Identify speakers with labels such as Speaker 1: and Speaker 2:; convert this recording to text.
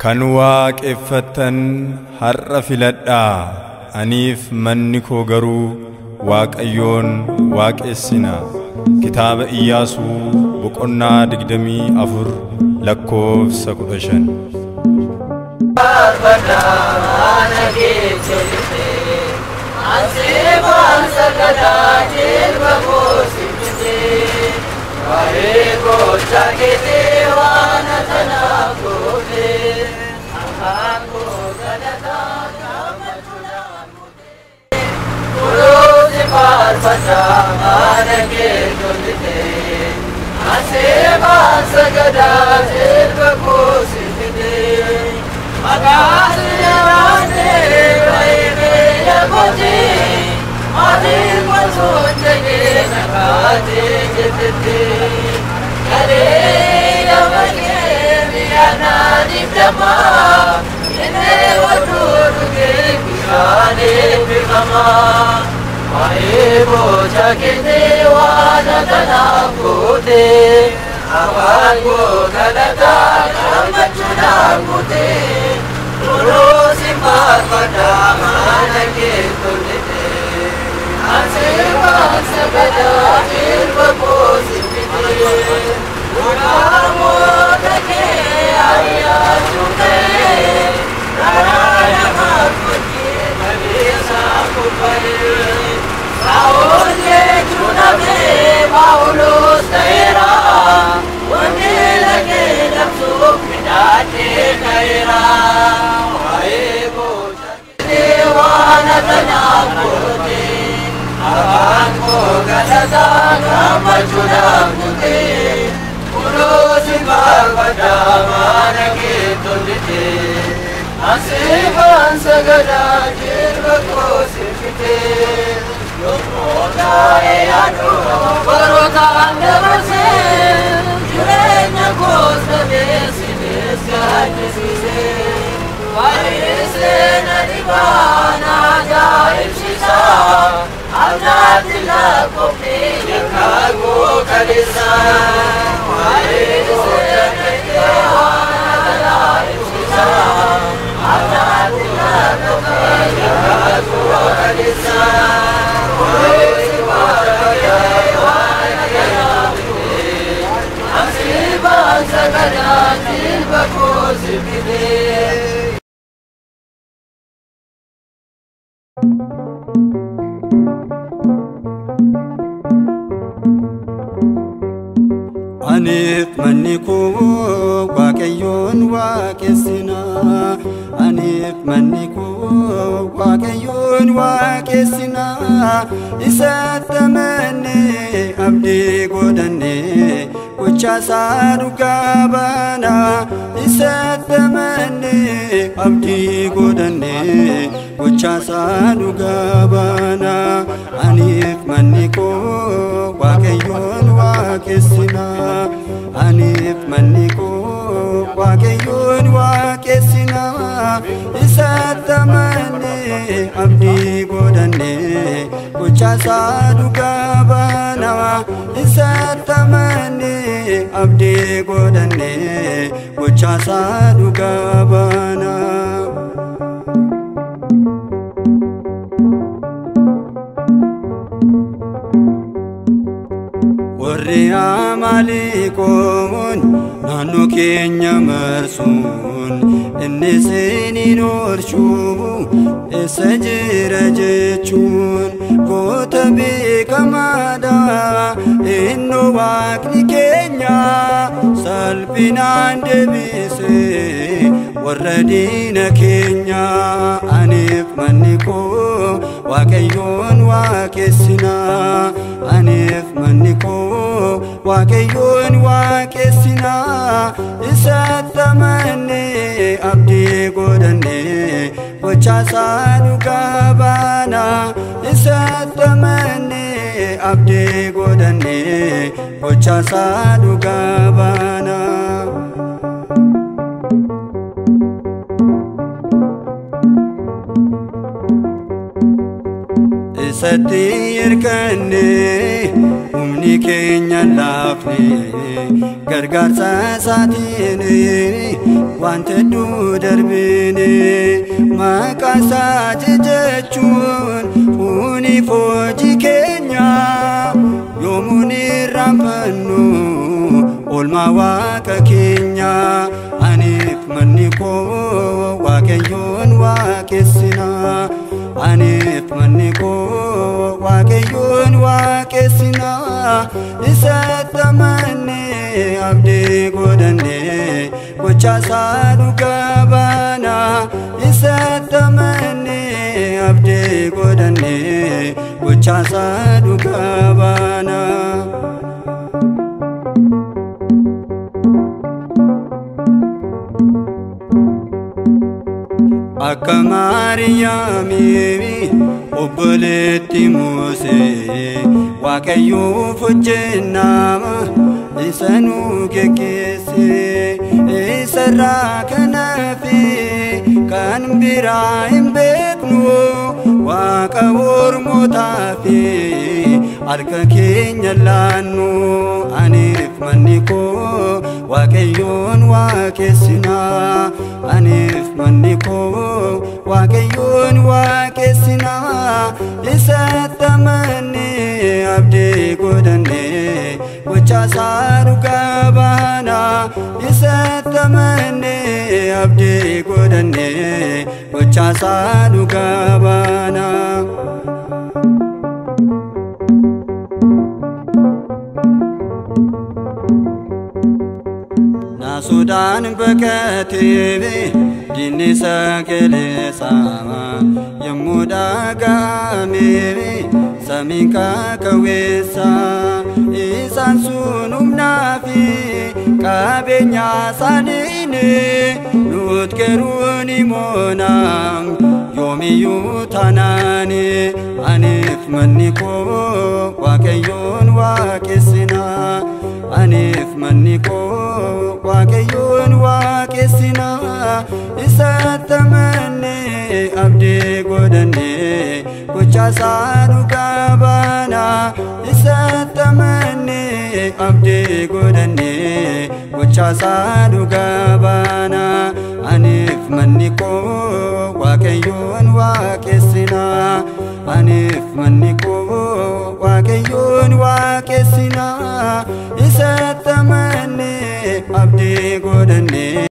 Speaker 1: Kan waaqeffatan har'a filadhaa aniif manni koo garuu Waaqayyoon waaqessina. Kitaaba Iyyaasuu boqonnaa 24 lakkoofsa 15.
Speaker 2: Aniif manni koo Waaqayyoon waaqessina. Aniif manni koo Waaqayyoon waaqessina. Isatti amannee abdii godhannee gochaasaa dhugaa baana. Isatti amannee abdii godhannee gochaasaa dhugaa baana. Aniif manni koo Waaqayyoon waaqessina. Aniif manni koo Waaqayyoon waaqessina. Isatti amannee abdii godhannee gochaasaa dhugaa baana. Isatti amannee abdii godhannee gochaasaa dhugaa baana. Warri Amaaleqoon naannoo keenya marsuun inni seeniin oolchuu eessa jira jechuun goota beekamaadha. Innoo Waaqni keenya salphinaan deebisee warra diina keenya. Aniif manni koo Waaqayyoon waaqessina. Aniif manni koo Waaqayyoon waaqessina. Isatti amannee abdii godhannee gochaasaa dhugaa baana. Isatti amannee abdii godhannee gochaasaa dhugaa baana. Isatti hirkanne humni diinni keenya laafne gargaarsa isaatiin wanta hedduu darbine maqaa isaa jechuun fuuniif hojii keenya yoomuun irraanfannu oolmaa waaqa keenya aniif manni koo waaqayyoon waaqessina aniif manni koo waaqayyoon waaqessina isatti amannee abdii godhannee gochaa isaa dhugaa baana isatti amannee abdii godhannee gochaa isaa dhugaa baana. Akka Maariyaamii obboleetti Musee waaqayyoof hojjennama isa nu geggeesse isarraa kanaafi kan biraa hin beeknu waaqa ormootafi harka keenya laannu aniif manni koo waaqayyoon waaqessina aniif manni koo waaqayyoon waaqessina isatti amannee abdii godhannee gochaa isaa dhugaa baana isatti amannee abdii godhannee gochaa isaa dhugaa baana. Naasudaan baqatee diinni sagalee isaa yommuu dhaga'ame samiin kakawweessa isaan sun humnaa fi qabeenya isaaniini nuti garuu ni moona yoomiyyuu taanaani aniif manni koo waaqayyoon waaqessina aniif manni koo waaqayyoon waaqessina isatti amannee abdii godhannee gochaa isaa dhugaa baana isatti amannee abdii godhannee gochaa isaa dhugaa baana aniif manni koo waaqayyoon waaqessina aniif manni koo waaqayyoon waaqessina isatti amannee abdii godhannee